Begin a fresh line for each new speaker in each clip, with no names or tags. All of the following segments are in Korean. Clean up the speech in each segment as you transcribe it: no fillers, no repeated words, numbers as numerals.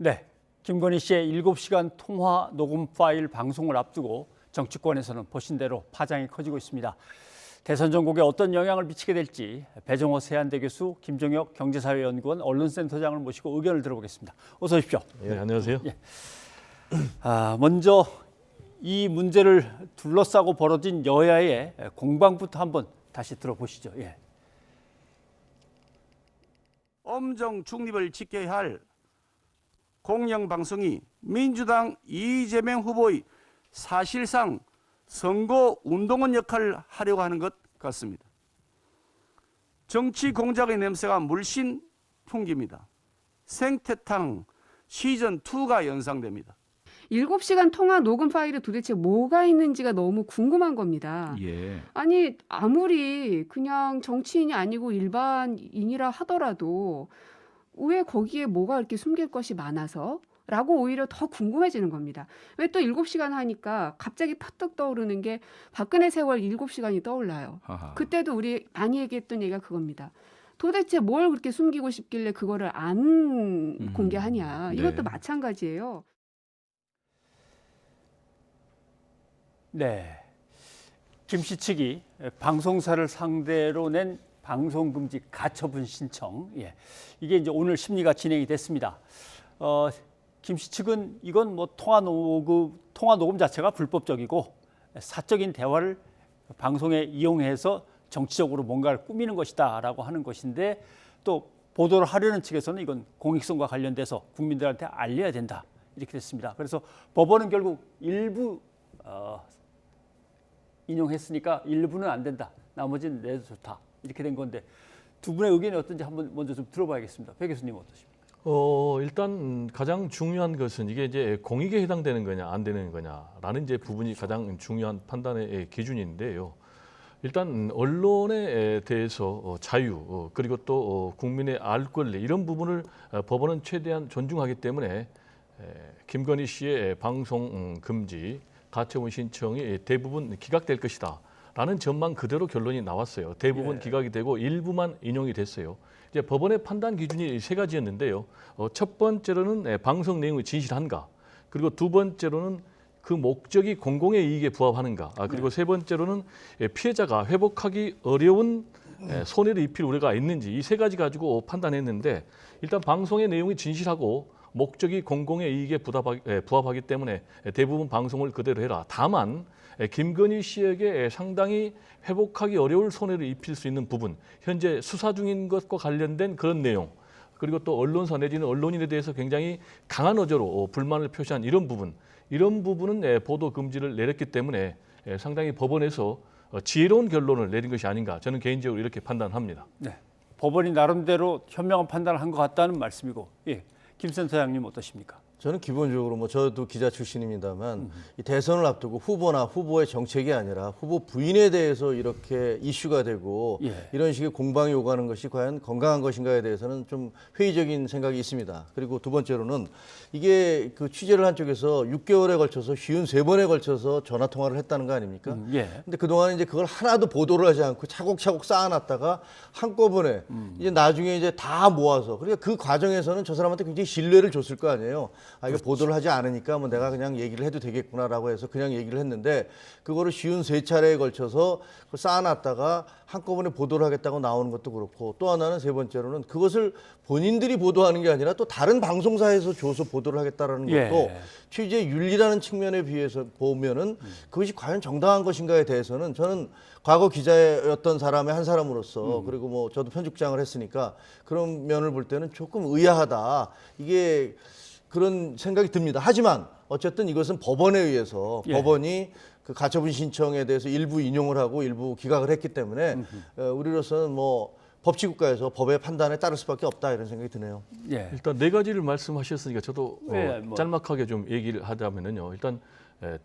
네, 김건희 씨의 7시간 통화 녹음 파일 방송을 앞두고 정치권에서는 보신 대로 파장이 커지고 있습니다. 대선 전국에 어떤 영향을 미치게 될지 배정호 세한대 교수, 김종혁 경제사회연구원 언론센터장을 모시고 의견을 들어보겠습니다. 어서 오십시오.
네, 안녕하세요.
예. 먼저 이 문제를 둘러싸고 벌어진 여야의 공방부터 한번 다시 들어보시죠. 예.
엄정 중립을 지켜야 할 공영방송이 민주당 이재명 후보의 사실상 선거 운동원 역할을 하려고 하는 것 같습니다. 정치 공작의 냄새가 물씬 풍깁니다. 생태탕 시즌2가 연상됩니다.
7시간 통화 녹음 파일에 도대체 뭐가 있는지가 너무 궁금한 겁니다.
예.
아니, 아무리 그냥 정치인이 아니고 일반인이라 하더라도 왜 거기에 뭐가 이렇게 숨길 것이 많아서? 라고 오히려 더 궁금해지는 겁니다. 왜 또 7시간 하니까 갑자기 퍼뜩 떠오르는 게 박근혜 세월 7시간이 떠올라요.
아하.
그때도 우리 많이 얘기했던 얘기가 그겁니다. 도대체 뭘 그렇게 숨기고 싶길래 그거를 안 공개하냐. 이것도
네.
마찬가지예요.
네, 김 씨 측이 방송사를 상대로 낸 방송금지 가처분 신청, 이게 이제 오늘 심리가 진행이 됐습니다. 김 씨 측은 이건 뭐 통화 녹음 자체가 불법적이고 사적인 대화를 방송에 이용해서 정치적으로 뭔가를 꾸미는 것이다라고 하는 것인데, 또 보도를 하려는 측에서는 이건 공익성과 관련돼서 국민들한테 알려야 된다 이렇게 됐습니다. 그래서 법원은 결국 일부 인용했으니까 일부는 안 된다, 나머지는 내도 좋다 이렇게 된 건데, 두 분의 의견이 어떤지 한번 먼저 좀 들어봐야겠습니다. 배 교수님 어떠십니까?
일단 가장 중요한 것은 이게 이제 공익에 해당되는 거냐 안 되는 거냐라는 이제 부분이 가장 중요한 판단의 기준인데요. 일단 언론에 대해서 자유 그리고 또 국민의 알 권리 이런 부분을 법원은 최대한 존중하기 때문에 김건희 씨의 방송 금지 가처분 신청이 대부분 기각될 것이다 라는 전망 그대로 결론이 나왔어요. 대부분 기각이 되고 일부만 인용이 됐어요. 이제 법원의 판단 기준이 세 가지였는데요. 첫 번째로는 방송 내용이 진실한가, 그리고 두 번째로는 그 목적이 공공의 이익에 부합하는가, 그리고 세 번째로는 피해자가 회복하기 어려운 손해를 입힐 우려가 있는지, 이 세 가지 가지고 판단했는데, 일단 방송의 내용이 진실하고 목적이 공공의 이익에 부합하기 때문에 대부분 방송을 그대로 해라. 다만 김건희 씨에게 상당히 회복하기 어려울 손해를 입힐 수 있는 부분, 현재 수사 중인 것과 관련된 그런 내용, 그리고 또 언론사 내지는 언론인에 대해서 굉장히 강한 어조로 불만을 표시한 이런 부분은 보도 금지를 내렸기 때문에 상당히 법원에서 지혜로운 결론을 내린 것이 아닌가, 저는 개인적으로 이렇게 판단합니다.
네, 법원이 나름대로 현명한 판단을 한 것 같다는 말씀이고, 김 센터장님 어떠십니까?
저는 기본적으로 저도 기자 출신입니다만 이 대선을 앞두고 후보나 후보의 정책이 아니라 후보 부인에 대해서 이렇게 이슈가 되고 이런 식의 공방이 오가는 것이 과연 건강한 것인가에 대해서는 좀 회의적인 생각이 있습니다. 그리고 두 번째로는 이게 그 취재를 한 쪽에서 6개월에 걸쳐서 53번에 걸쳐서 전화 통화를 했다는 거 아닙니까? 근데 그동안 이제 그걸 하나도 보도를 하지 않고 차곡차곡 쌓아놨다가 한꺼번에 이제 나중에 이제 다 모아서, 그러니까 그 과정에서는 저 사람한테 굉장히 신뢰를 줬을 거 아니에요. 이거 보도를 하지 않으니까 뭐 내가 그냥 얘기를 해도 되겠구나라고 해서 그냥 얘기를 했는데, 그거를 53차례에 걸쳐서 쌓아놨다가 한꺼번에 보도를 하겠다고 나오는 것도 그렇고, 또 하나는 세 번째로는 그것을 본인들이 보도하는 게 아니라 또 다른 방송사에서 줘서 보도를 하겠다라는 것도 취재 윤리라는 측면에 비해서 보면은 그것이 과연 정당한 것인가에 대해서는 저는 과거 기자였던 사람의 한 사람으로서, 그리고 뭐 저도 편집장을 했으니까 그런 면을 볼 때는 조금 의아하다, 이게 그런 생각이 듭니다. 하지만 어쨌든 이것은 법원에 의해서 법원이 그 가처분 신청에 대해서 일부 인용을 하고 일부 기각을 했기 때문에 우리로서는 뭐 법치국가에서 법의 판단에 따를 수밖에 없다, 이런 생각이 드네요.
일단 네 가지를 말씀하셨으니까 저도 짤막하게 좀 얘기를 하자면은요. 일단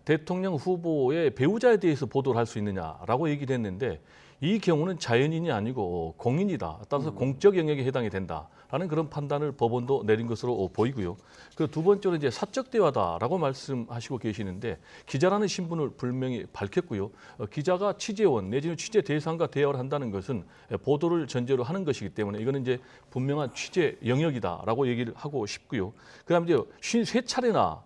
대통령 후보의 배우자에 대해서 보도를 할 수 있느냐라고 얘기를 했는데, 이 경우는 자연인이 아니고 공인이다. 따라서 공적 영역에 해당이 된다라는 라는 그런 판단을 법원도 내린 것으로 보이고요. 그 두 번째로 이제 사적 대화다라고 말씀하시고 계시는데 기자라는 신분을 분명히 밝혔고요. 기자가 취재원 내지는 취재 대상과 대화를 한다는 것은 보도를 전제로 하는 것이기 때문에 이거는 이제 분명한 취재 영역이다라고 얘기를 하고 싶고요. 그다음에 이제 53차례나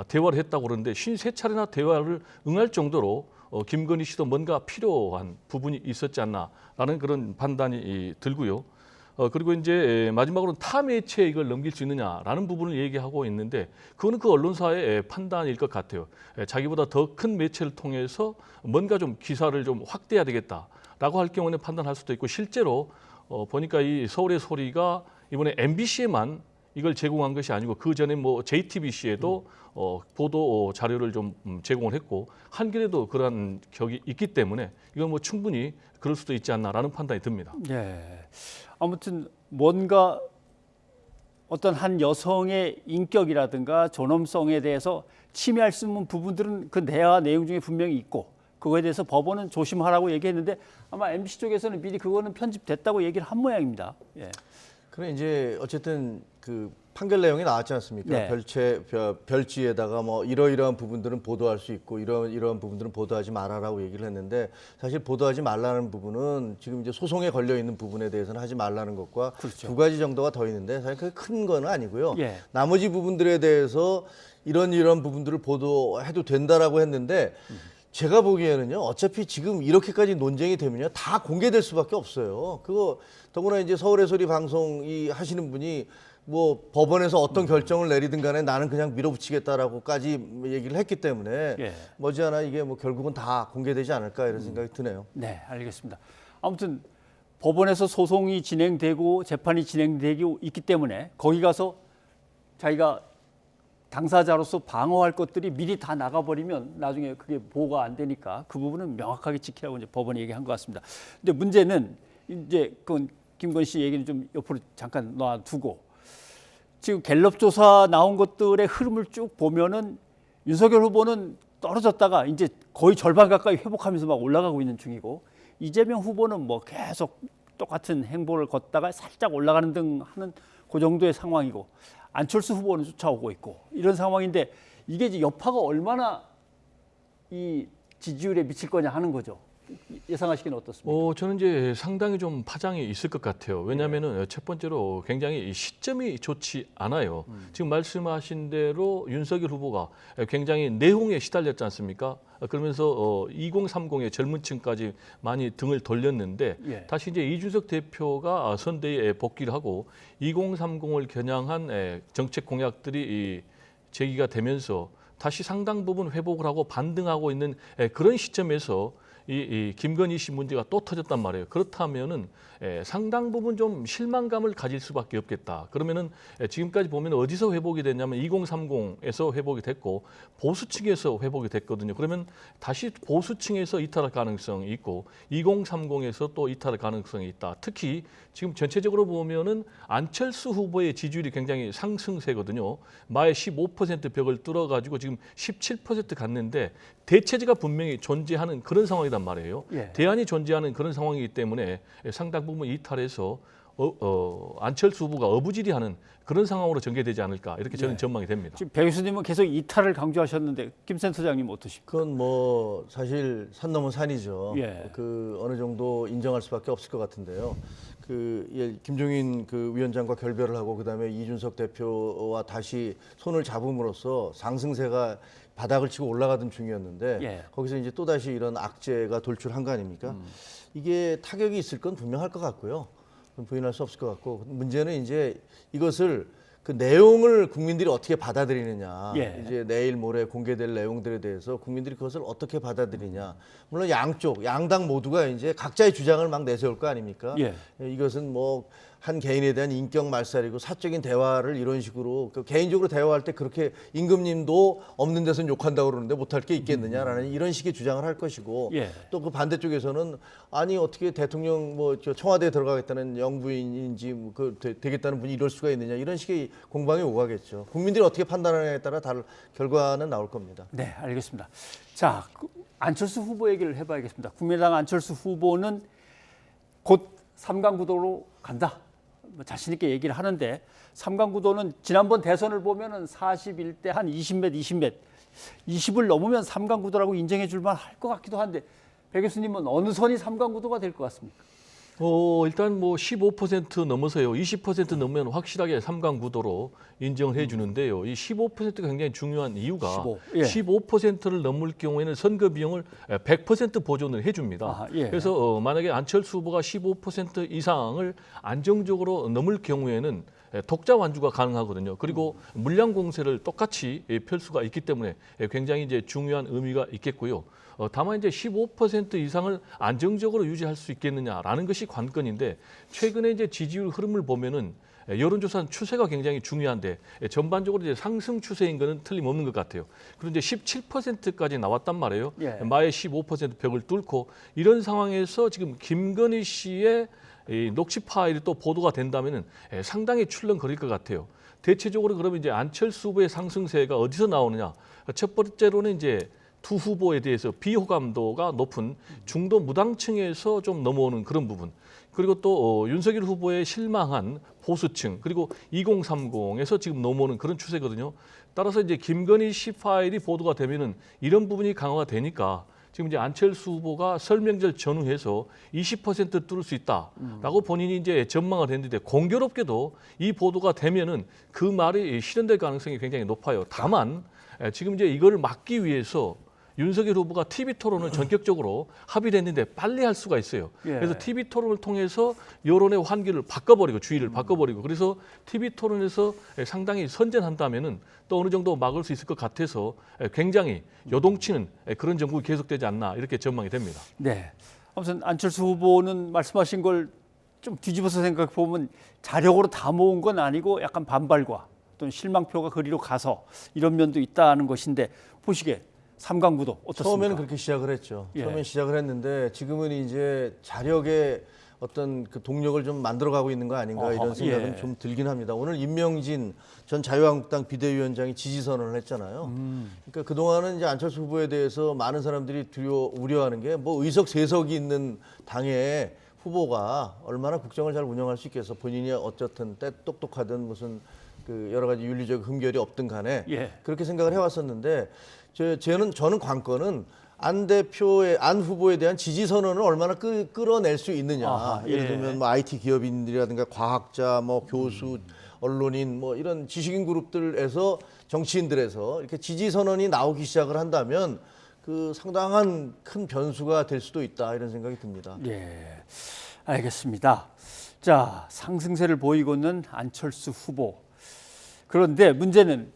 대화를 했다고 그러는데 53차례나 대화를 응할 정도로 김건희 씨도 뭔가 필요한 부분이 있었지 않나라는 그런 판단이 들고요. 그리고 이제 마지막으로 타 매체에 이걸 넘길 수 있느냐라는 부분을 얘기하고 있는데 그거는 그 언론사의 판단일 것 같아요. 자기보다 더 큰 매체를 통해서 뭔가 좀 기사를 좀 확대해야 되겠다라고 할 경우는 판단할 수도 있고 실제로 보니까 이 서울의 소리가 이번에 MBC에만 이걸 제공한 것이 아니고 그 전에 뭐 JTBC에도 보도 자료를 좀 제공을 했고 한겨레도 그러한 격이 있기 때문에 이건 뭐 충분히 그럴 수도 있지 않나라는 판단이 듭니다.
예. 아무튼 뭔가 어떤 한 여성의 인격이라든가 존엄성에 대해서 침해할 수 있는 부분들은 그 대화 내용 중에 분명히 있고 그거에 대해서 법원은 조심하라고 얘기했는데 아마 MBC 쪽에서는 미리 그거는 편집됐다고 얘기를 한 모양입니다. 예.
그래 이제 어쨌든 그 판결 내용이 나왔지 않습니까?
네.
별지에다가 뭐 이러이러한 부분들은 보도할 수 있고 이러이러한 부분들은 보도하지 말아라고 얘기를 했는데 사실 보도하지 말라는 부분은 지금 이제 소송에 걸려 있는 부분에 대해서는 하지 말라는 것과
그렇죠.
두 가지 정도가 더 있는데 사실 그게 큰 건 아니고요.
예.
나머지 부분들에 대해서 이런 부분들을 보도해도 된다라고 했는데 제가 보기에는요. 어차피 지금 이렇게까지 논쟁이 되면요. 다 공개될 수밖에 없어요. 그거 더구나 이제 서울의 소리 방송 이 하시는 분이 뭐 법원에서 어떤 결정을 내리든 간에 나는 그냥 밀어붙이겠다라고까지 얘기를 했기 때문에
예.
머지않아 이게 뭐 결국은 다 공개되지 않을까 이런 생각이 드네요.
네, 알겠습니다. 아무튼 법원에서 소송이 진행되고 재판이 진행되고 있기 때문에 거기 가서 자기가 당사자로서 방어할 것들이 미리 다 나가버리면 나중에 그게 보호가 안 되니까 그 부분은 명확하게 지키라고 이제 법원이 얘기한 것 같습니다. 근데 문제는 이제 그건 김건희 씨 얘기는 좀 옆으로 잠깐 놔두고 지금 갤럽 조사 나온 것들의 흐름을 쭉 보면은 윤석열 후보는 떨어졌다가 이제 거의 절반 가까이 회복하면서 막 올라가고 있는 중이고 이재명 후보는 뭐 계속 똑같은 행보를 걷다가 살짝 올라가는 등 하는 그 정도의 상황이고 안철수 후보는 쫓아오고 있고 이런 상황인데 이게 이제 여파가 얼마나 이 지지율에 미칠 거냐 하는 거죠. 예상하시기는 어떻습니까?
저는 이제 상당히 좀 파장이 있을 것 같아요. 왜냐하면은 첫 번째로 굉장히 시점이 좋지 않아요. 지금 말씀하신 대로 윤석열 후보가 굉장히 내홍에 시달렸지 않습니까? 그러면서 2030의 젊은 층까지 많이 등을 돌렸는데
예.
다시 이제 이준석 대표가 선대에 복귀를 하고 2030을 겨냥한 정책 공약들이 제기가 되면서 다시 상당 부분 회복을 하고 반등하고 있는 그런 시점에서 이 김건희 씨 문제가 또 터졌단 말이에요. 그렇다면은 상당 부분 좀 실망감을 가질 수밖에 없겠다. 그러면은 지금까지 보면 어디서 회복이 됐냐면 2030에서 회복이 됐고 보수층에서 회복이 됐거든요. 그러면 다시 보수층에서 이탈할 가능성이 있고 2030에서 또 이탈할 가능성이 있다. 특히 지금 전체적으로 보면은 안철수 후보의 지지율이 굉장히 상승세거든요. 마의 15% 벽을 뚫어가지고 지금 17% 갔는데 대체제가 분명히 존재하는 그런 상황이란 말이에요.
예.
대안이 존재하는 그런 상황이기 때문에 상당 부분 이탈해서 안철수 후보가 어부지리하는 그런 상황으로 전개되지 않을까 이렇게 저는 전망이 됩니다.
지금 배 교수님은 계속 이탈을 강조하셨는데 김 센터장님 어떠십니까?
그건 뭐 사실 산 넘은 산이죠.
예.
그 어느 정도 인정할 수밖에 없을 것 같은데요. 김종인 그 위원장과 결별을 하고 그다음에 이준석 대표와 다시 손을 잡음으로써 상승세가 바닥을 치고 올라가던 중이었는데
예.
거기서 이제 또 다시 이런 악재가 돌출한 거 아닙니까? 이게 타격이 있을 건 분명할 것 같고요. 부인할 수 없을 것 같고 문제는 이제 이것을 그 내용을 국민들이 어떻게 받아들이느냐.
예.
이제 내일 모레 공개될 내용들에 대해서 국민들이 그것을 어떻게 받아들이냐. 물론 양당 모두가 이제 각자의 주장을 막 내세울 거 아닙니까?
예.
이것은 뭐 한 개인에 대한 인격 말살이고 사적인 대화를 이런 식으로 개인적으로 대화할 때 그렇게 임금님도 없는 데서는 욕한다고 그러는데 못할 게 있겠느냐라는 이런 식의 주장을 할 것이고
예.
또 그 반대쪽에서는 아니 어떻게 대통령 뭐 청와대에 들어가겠다는 영부인인지 뭐 되겠다는 분이 이럴 수가 있느냐 이런 식의 공방이 오가겠죠. 국민들이 어떻게 판단하느냐에 따라 다른 결과는 나올 겁니다.
네, 알겠습니다. 자, 안철수 후보 얘기를 해봐야겠습니다. 국민의당 안철수 후보는 곧 3강 구도로 간다. 뭐 자신 있게 얘기를 하는데 삼강구도는 지난번 대선을 보면은 41대 한 20몇 20을 넘으면 삼강구도라고 인정해 줄 만할 것 같기도 한데 배 교수님은 어느 선이 삼강구도가 될 것 같습니까?
일단 뭐 15% 넘어서요. 20% 넘으면 확실하게 삼강구도로 인정을 해주는데요. 이 15%가 굉장히 중요한 이유가 15%를 넘을 경우에는 선거 비용을 100% 보존을 해줍니다. 그래서 만약에 안철수 후보가 15% 이상을 안정적으로 넘을 경우에는 독자 완주가 가능하거든요. 그리고 물량 공세를 똑같이 펼 수가 있기 때문에 굉장히 이제 중요한 의미가 있겠고요. 다만 이제 15% 이상을 안정적으로 유지할 수 있겠느냐라는 것이 관건인데 최근에 이제 지지율 흐름을 보면은 여론조사 추세가 굉장히 중요한데 전반적으로 이제 상승 추세인 것은 틀림없는 것 같아요. 그리고 이제 17%까지 나왔단 말이에요. 마의 15% 벽을 뚫고 이런 상황에서 지금 김건희 씨의 이 녹취 파일이 또 보도가 된다면은 상당히 출렁거릴 것 같아요. 대체적으로 그러면 이제 안철수 후보의 상승세가 어디서 나오느냐? 첫 번째로는 이제 두 후보에 대해서 비호감도가 높은 중도 무당층에서 좀 넘어오는 그런 부분. 그리고 또 윤석열 후보의 실망한 보수층 그리고 2030에서 지금 넘어오는 그런 추세거든요. 따라서 이제 김건희 씨 파일이 보도가 되면은 이런 부분이 강화가 되니까 지금 이제 안철수 후보가 설 명절 전후해서 20% 뚫을 수 있다라고 본인이 이제 전망을 했는데 공교롭게도 이 보도가 되면은 그 말이 실현될 가능성이 굉장히 높아요. 다만 지금 이제 이걸 막기 위해서 윤석열 후보가 TV 토론을 전격적으로 합의를 했는데 빨리 할 수가 있어요. 그래서 TV 토론을 통해서 여론의 환기를 바꿔버리고 주의를 바꿔버리고 그래서 TV 토론에서 상당히 선전한다면은 또 어느 정도 막을 수 있을 것 같아서 굉장히 요동치는 그런 정국이 계속되지 않나 이렇게 전망이 됩니다.
네. 아무튼 안철수 후보는 말씀하신 걸 좀 뒤집어서 생각해 보면 자력으로 다 모은 건 아니고 약간 반발과 또는 실망표가 그리로 가서 이런 면도 있다는 것인데 보시기에 삼강구도 어떻습니까?
처음에는 그렇게 시작을 했죠. 처음엔 시작을 했는데 지금은 이제 자력의 어떤 그 동력을 좀 만들어가고 있는 거 아닌가 이런 생각은 좀 들긴 합니다. 오늘 임명진 전 자유한국당 비대위원장이 지지 선언을 했잖아요. 그러니까 그동안은 이제 안철수 후보에 대해서 많은 사람들이 우려하는 게 뭐 의석 3석이 있는 당의 후보가 얼마나 국정을 잘 운영할 수 있겠어. 본인이 어쨌든 똑똑하든 무슨 그 여러 가지 윤리적 흠결이 없든 간에 그렇게 생각을 해왔었는데 저는 관건은 안 후보에 대한 지지 선언을 얼마나 끌어낼 수 있느냐. 예를 들면 뭐 IT 기업인들이라든가 과학자, 뭐 교수, 언론인, 뭐 이런 지식인 그룹들에서 정치인들에서 이렇게 지지 선언이 나오기 시작을 한다면 그 상당한 큰 변수가 될 수도 있다 이런 생각이 듭니다.
알겠습니다. 자, 상승세를 보이고 있는 안철수 후보. 그런데 문제는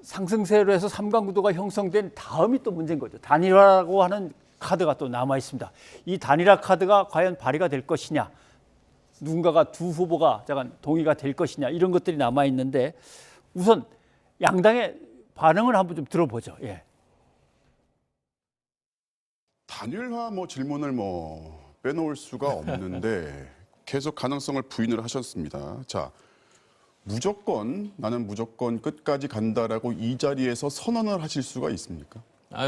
상승세로 해서 삼강구도가 형성된 다음이 또 문제인 거죠. 단일화라고 하는 카드가 또 남아 있습니다. 이 단일화 카드가 과연 발휘가 될 것이냐, 누군가가 두 후보가 잠깐 동의가 될 것이냐 이런 것들이 남아 있는데 우선 양당의 반응을 한번 좀 들어보죠.
단일화 질문을 빼놓을 수가 없는데 계속 가능성을 부인을 하셨습니다. 자, 나는 무조건 끝까지 간다라고 이 자리에서 선언을 하실 수가 있습니까?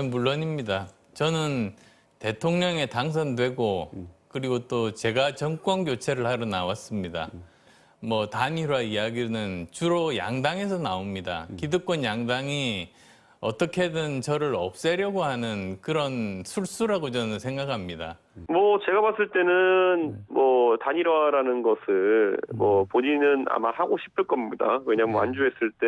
물론입니다. 저는 대통령에 당선되고 그리고 또 제가 정권 교체를 하러 나왔습니다. 단일화 이야기는 주로 양당에서 나옵니다. 기득권 양당이 어떻게든 저를 없애려고 하는 그런 술수라고 저는 생각합니다.
제가 봤을 때는 단일화라는 것을 본인은 아마 하고 싶을 겁니다. 왜냐하면 완주했을 때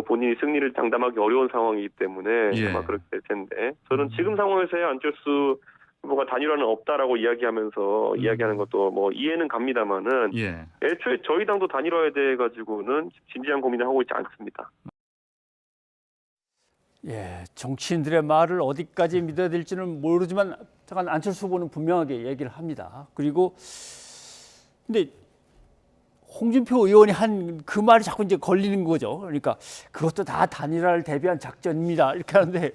본인이 승리를 장담하기 어려운 상황이기 때문에 아마 그렇게 될 텐데 저는 지금 상황에서의 안철수 후보가 단일화는 없다라고 이야기하면서 이야기하는 것도 이해는 갑니다만은 애초에 저희 당도 단일화에 대해 가지고는 진지한 고민을 하고 있지 않습니다.
정치인들의 말을 어디까지 믿어야 될지는 모르지만 잠깐 안철수 후보는 분명하게 얘기를 합니다. 그리고 근데 홍준표 의원이 한 그 말이 자꾸 이제 걸리는 거죠. 그러니까 그것도 다 단일화를 대비한 작전입니다. 이렇게 하는데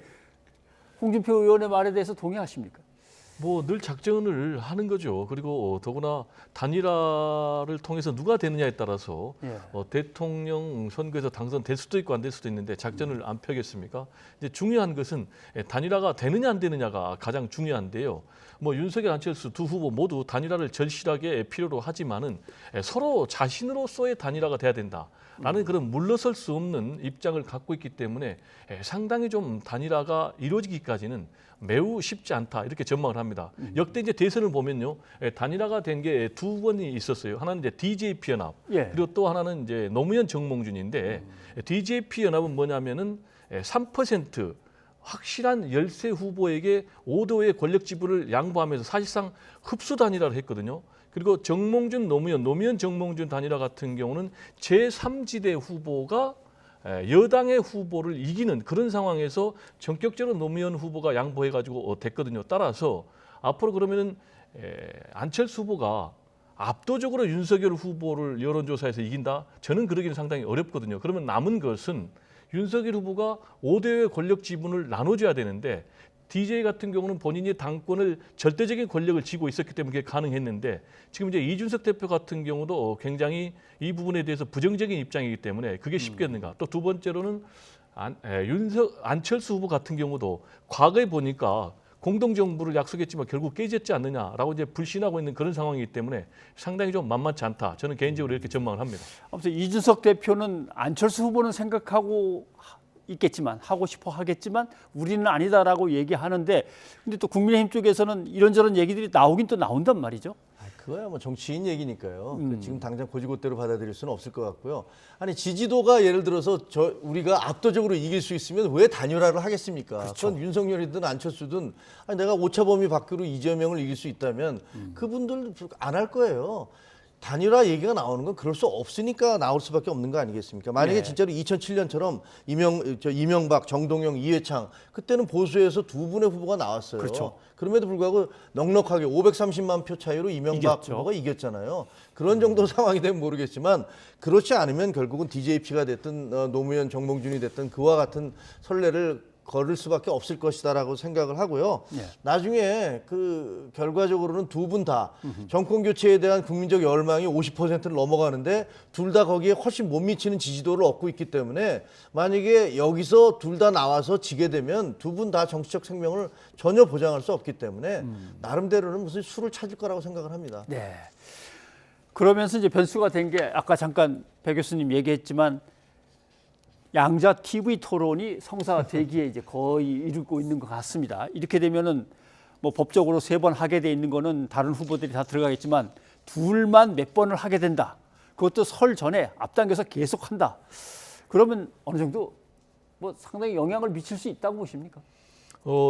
홍준표 의원의 말에 대해서 동의하십니까?
뭐 늘 작전을 하는 거죠. 그리고 더구나 단일화를 통해서 누가 되느냐에 따라서
예.
대통령 선거에서 당선될 수도 있고 안 될 수도 있는데 작전을 안 펴겠습니까? 이제 중요한 것은 단일화가 되느냐 안 되느냐가 가장 중요한데요. 뭐 윤석열, 안철수 두 후보 모두 단일화를 절실하게 필요로 하지만은 서로 자신으로서의 단일화가 돼야 된다라는 그런 물러설 수 없는 입장을 갖고 있기 때문에 상당히 좀 단일화가 이루어지기까지는 매우 쉽지 않다 이렇게 전망을 합니다. 역대 이제 대선을 보면요, 단일화가 된 게 두 번이 있었어요. 하나는 이제 DJP 연합,
예.
그리고 또 하나는 이제 노무현 정몽준인데 DJP 연합은 뭐냐면은 3% 확실한 열세 후보에게 5도의 권력 지분을 양보하면서 사실상 흡수 단일화를 했거든요. 그리고 정몽준, 노무현 정몽준 단일화 같은 경우는 제3지대 후보가 여당의 후보를 이기는 그런 상황에서 전격적으로 노무현 후보가 양보해가지고 됐거든요. 따라서 앞으로 그러면은 안철수 후보가 압도적으로 윤석열 후보를 여론조사에서 이긴다? 저는 그러기는 상당히 어렵거든요. 그러면 남은 것은 윤석열 후보가 5대의 권력 지분을 나눠줘야 되는데 DJ 같은 경우는 본인이 당권을 절대적인 권력을 쥐고 있었기 때문에 그게 가능했는데 지금 이제 이준석 대표 같은 경우도 굉장히 이 부분에 대해서 부정적인 입장이기 때문에 그게 쉽겠는가. 또 두 번째로는 안철수 후보 같은 경우도 과거에 보니까 공동정부를 약속했지만 결국 깨졌지 않느냐라고 이제 불신하고 있는 그런 상황이기 때문에 상당히 좀 만만치 않다. 저는 개인적으로 이렇게 전망을 합니다.
아무튼 이준석 대표는 안철수 후보는 생각하고 있겠지만 하고 싶어 하겠지만 우리는 아니다라고 얘기하는데 근데 또 국민의힘 쪽에서는 이런저런 얘기들이 나오긴 또 나온단 말이죠.
그거야 뭐 정치인 얘기니까요. 지금 당장 고지고대로 받아들일 수는 없을 것 같고요. 아니 지지도가 예를 들어서 우리가 압도적으로 이길 수 있으면 왜 단일화를 하겠습니까? 그렇죠. 그건 윤석열이든 안철수든 아니 내가 오차범위 밖으로 이재명을 이길 수 있다면 그분들 안 할 거예요. 단일화 얘기가 나오는 건 그럴 수 없으니까 나올 수밖에 없는 거 아니겠습니까? 만약에
네.
진짜로 2007년처럼 이명박, 정동영, 이회창 그때는 보수에서 두 분의 후보가 나왔어요.
그렇죠.
그럼에도 불구하고 넉넉하게 530만 표 차이로 이명박
이겼죠.
후보가 이겼잖아요. 그런 정도 상황이 되면 모르겠지만 그렇지 않으면 결국은 DJP가 됐든 노무현, 정몽준이 됐든 그와 같은 선례를 걸을 수밖에 없을 것이다라고 생각을 하고요.
예.
나중에 그 결과적으로는 두 분 다 정권 교체에 대한 국민적 열망이 50%를 넘어가는데 둘 다 거기에 훨씬 못 미치는 지지도를 얻고 있기 때문에 만약에 여기서 둘 다 나와서 지게 되면 두 분 다 정치적 생명을 전혀 보장할 수 없기 때문에 나름대로는 무슨 수를 찾을 거라고 생각을 합니다.
네. 그러면서 이제 변수가 된 게 아까 잠깐 배 교수님 얘기했지만 양자 TV 토론이 성사되기에 이제 거의 이르고 있는 것 같습니다. 이렇게 되면은 뭐 법적으로 3번 하게 돼 있는 거는 다른 후보들이 다 들어가겠지만 둘만 몇 번을 하게 된다. 그것도 설 전에 앞당겨서 계속한다. 그러면 어느 정도 뭐 상당히 영향을 미칠 수 있다고 보십니까?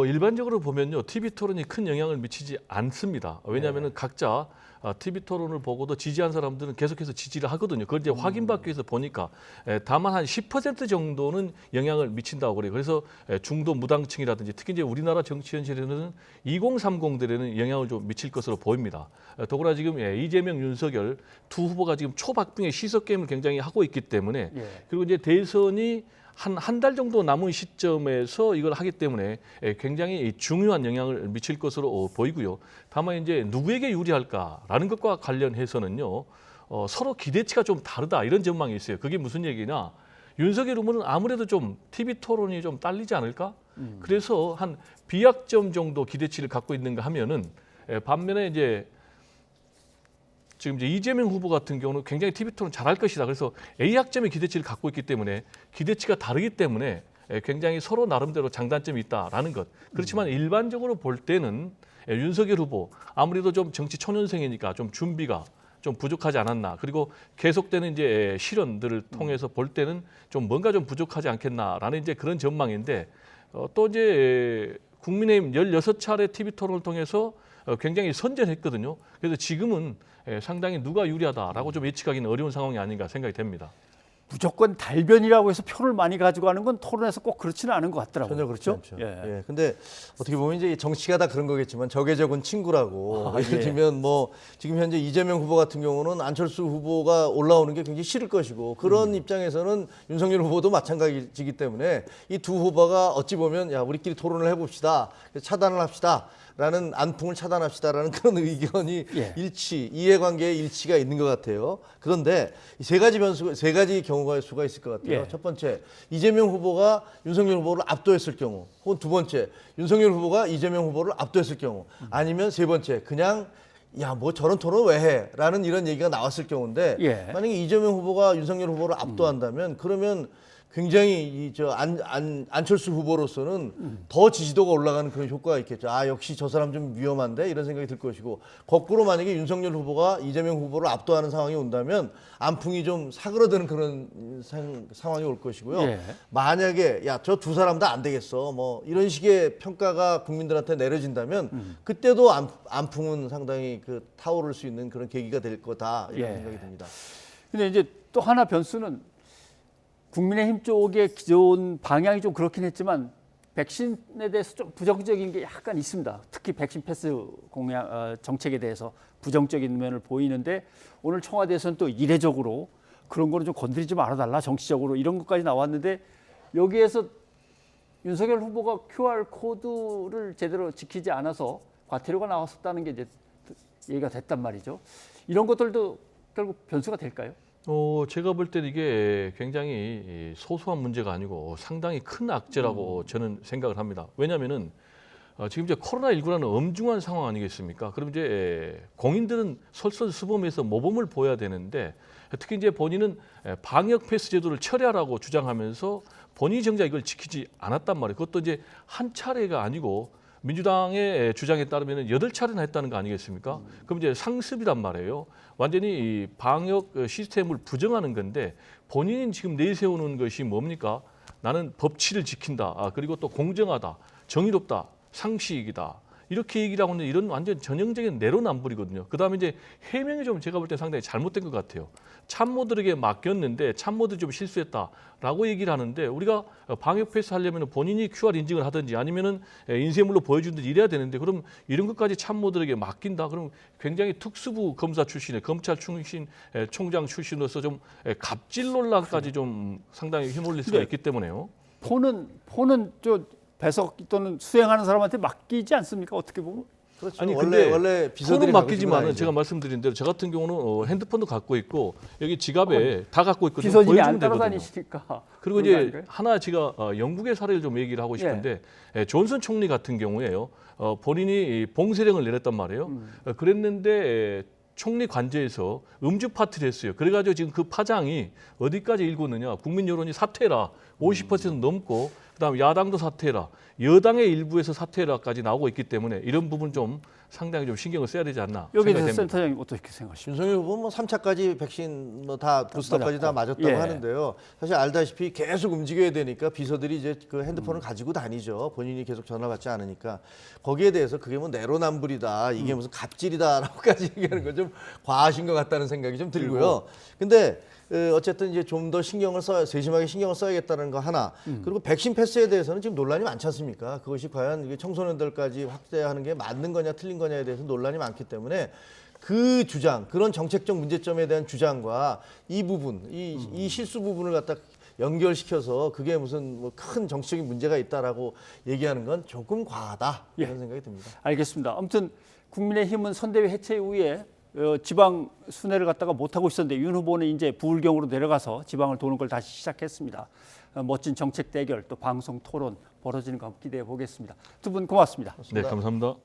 일반적으로 보면요, TV 토론이 큰 영향을 미치지 않습니다. 왜냐하면 각자 TV 토론을 보고도 지지한 사람들은 계속해서 지지를 하거든요. 그걸 이제 확인받기 위해서 보니까 다만 한 10% 정도는 영향을 미친다고 그래요. 그래서 중도 무당층이라든지 특히 이제 우리나라 정치 현실에는 2030들에는 영향을 좀 미칠 것으로 보입니다. 더구나 지금 이재명, 윤석열 두 후보가 지금 초박빙의 시석 게임을 굉장히 하고 있기 때문에 그리고 이제 대선이 한 달 정도 남은 시점에서 이걸 하기 때문에 굉장히 중요한 영향을 미칠 것으로 보이고요. 다만 이제 누구에게 유리할까라는 것과 관련해서는요, 서로 기대치가 좀 다르다 이런 전망이 있어요. 그게 무슨 얘기냐? 윤석열 후보는 아무래도 좀 TV 토론이 좀 딸리지 않을까? 그래서 한 B학점 정도 기대치를 갖고 있는가 하면은 반면에 이제 지금 이제 이재명 후보 같은 경우는 굉장히 TV 토론 잘할 것이다. 그래서 A학점의 기대치를 갖고 있기 때문에 기대치가 다르기 때문에 굉장히 서로 나름대로 장단점이 있다라는 것. 그렇지만 일반적으로 볼 때는 윤석열 후보 아무래도 좀 정치 초년생이니까 좀 준비가 좀 부족하지 않았나. 그리고 계속되는 이제 실언들을 통해서 볼 때는 좀 뭔가 좀 부족하지 않겠나라는 이제 그런 전망인데 또 이제 국민의힘 16차례 TV 토론을 통해서 굉장히 선전했거든요. 그래서 지금은 상당히 누가 유리하다라고 좀 예측하기는 어려운 상황이 아닌가 생각이 됩니다.
무조건 달변이라고 해서 표를 많이 가져가는 건 토론에서 꼭 그렇지는 않은 것 같더라고요.
전혀 그렇지 않죠.
예.
예. 근데 어떻게 보면 이제 정치가 다 그런 거겠지만 적의 적은 친구라고. 예를 들면 뭐 지금 현재 이재명 후보 같은 경우는 안철수 후보가 올라오는 게 굉장히 싫을 것이고 그런 입장에서는 윤석열 후보도 마찬가지이기 때문에 이 두 후보가 어찌 보면 야 우리끼리 토론을 해봅시다. 차단을 합시다. 라는 안풍을 차단합시다라는 그런 의견이
예.
이해관계에 일치가 있는 것 같아요. 그런데 세 가지 경우가 수가 있을 것 같아요.
예.
첫 번째, 이재명 후보가 윤석열 후보를 압도했을 경우, 혹은 두 번째, 윤석열 후보가 이재명 후보를 압도했을 경우, 아니면 세 번째, 그냥 야, 뭐 저런 토론 왜 해? 라는 이런 얘기가 나왔을 경우인데,
예.
만약에 이재명 후보가 윤석열 후보를 압도한다면, 그러면 굉장히 안철수 후보로서는 더 지지도가 올라가는 그런 효과가 있겠죠. 아, 역시 저 사람 좀 위험한데 이런 생각이 들 것이고, 거꾸로 만약에 윤석열 후보가 이재명 후보를 압도하는 상황이 온다면 안풍이 좀 사그러드는 그런 상황이 올 것이고요.
예.
만약에 야, 저 두 사람 다 안 되겠어, 뭐 이런 식의 평가가 국민들한테 내려진다면 그때도 안풍은 상당히 그 타오를 수 있는 그런 계기가 될 거다, 이런
예.
생각이 듭니다.
근데 이제 또 하나 변수는 국민의힘 쪽의 기존 방향이 좀 그렇긴 했지만 백신에 대해서 좀 부정적인 게 약간 있습니다. 특히 백신 패스 정책에 대해서 부정적인 면을 보이는데, 오늘 청와대에서는 또 이례적으로 그런 거는 좀 건드리지 말아달라, 정치적으로 이런 것까지 나왔는데, 여기에서 윤석열 후보가 QR 코드를 제대로 지키지 않아서 과태료가 나왔었다는 게 이제 얘기가 됐단 말이죠. 이런 것들도 결국 변수가 될까요?
제가 볼 때는 이게 굉장히 소소한 문제가 아니고 상당히 큰 악재라고 저는 생각을 합니다. 왜냐하면은 지금 이제 코로나19라는 엄중한 상황 아니겠습니까? 그럼 이제 공인들은 솔선수범해서 모범을 보여야 되는데, 특히 이제 본인은 방역 패스 제도를 철회하라고 주장하면서 본인이 정작 이걸 지키지 않았단 말이에요. 그것도 이제 한 차례가 아니고 민주당의 주장에 따르면 8차례나 했다는 거 아니겠습니까? 그럼 이제 상습이란 말이에요. 완전히 이 방역 시스템을 부정하는 건데, 본인이 지금 내세우는 것이 뭡니까? 나는 법치를 지킨다. 그리고 또 공정하다, 정의롭다, 상식이다. 이렇게 얘기를 하고 있는데, 이런 완전 전형적인 내로남불이거든요. 그다음에 이제 해명이 좀 제가 볼 때 상당히 잘못된 것 같아요. 참모들에게 맡겼는데 참모들이 좀 실수했다라고 얘기를 하는데, 우리가 방역 패스 하려면 본인이 QR 인증을 하든지 아니면은 인쇄물로 보여주든지 이래야 되는데, 그럼 이런 것까지 참모들에게 맡긴다? 그럼 굉장히 특수부 검사 출신의 검찰 출신 총장 출신으로서 좀 갑질 논란까지 좀 상당히 휘몰릴 수가 있기 때문에요.
폰은 저 배석 또는 수행하는 사람한테 맡기지 않습니까? 어떻게 보면?
그렇죠.
아니,
원래
폰은
비서들이
맡기지만은 제가 말씀드린 대로 저 같은 경우는 핸드폰도 갖고 있고 여기 지갑에 다 갖고 있거든요.
비서진이
보여주면
안
되거든요.
따라다니시니까.
그리고
그런 거
이제
아닌가요?
하나 제가 영국의 사례를 좀 얘기를 하고 싶은데, 존슨 총리 같은 경우에요. 본인이 봉쇄령을 내렸단 말이에요. 그랬는데 총리 관저에서 음주 파티를 했어요. 그래가지고 지금 그 파장이 어디까지 일고 있느냐. 국민 여론이 사퇴해라 50% 넘고, 그다음 야당도 사퇴해라, 여당의 일부에서 사퇴해라까지 나오고 있기 때문에 이런 부분 좀 상당히 좀 신경을 써야 되지 않나
여기에
생각이
대해서
됩니다.
센터장님 어떻게 생각하십니까?
윤석열 후보는 뭐 3차까지 백신 뭐 다 부스터까지 다 맞았다고
예.
하는데요. 사실 알다시피 계속 움직여야 되니까 비서들이 이제 그 핸드폰을 가지고 다니죠. 본인이 계속 전화 받지 않으니까. 거기에 대해서 그게 뭐 내로남불이다, 이게 무슨 갑질이다라고까지 얘기하는 건 좀 과하신 것 같다는 생각이 좀 들고요. 근데 어쨌든 이제 좀 더 세심하게 신경을 써야겠다는 거 하나. 그리고 백신 패스에 대해서는 지금 논란이 많지 않습니까? 그것이 과연 이게 청소년들까지 확대하는 게 맞는 거냐 틀린 거냐에 대해서 논란이 많기 때문에 그 주장, 그런 정책적 문제점에 대한 주장과 이 부분, 이 실수 부분을 갖다 연결시켜서 그게 무슨 뭐 큰 정치적인 문제가 있다라고 얘기하는 건 조금 과하다, 이런 생각이 듭니다.
알겠습니다. 아무튼 국민의힘은 선대위 해체 이후에 지방 순회를 갖다가 못하고 있었는데, 윤 후보는 이제 부울경으로 내려가서 지방을 도는 걸 다시 시작했습니다. 멋진 정책 대결, 또 방송 토론 벌어지는 거 한번 기대해 보겠습니다. 두 분 고맙습니다.
네, 감사합니다.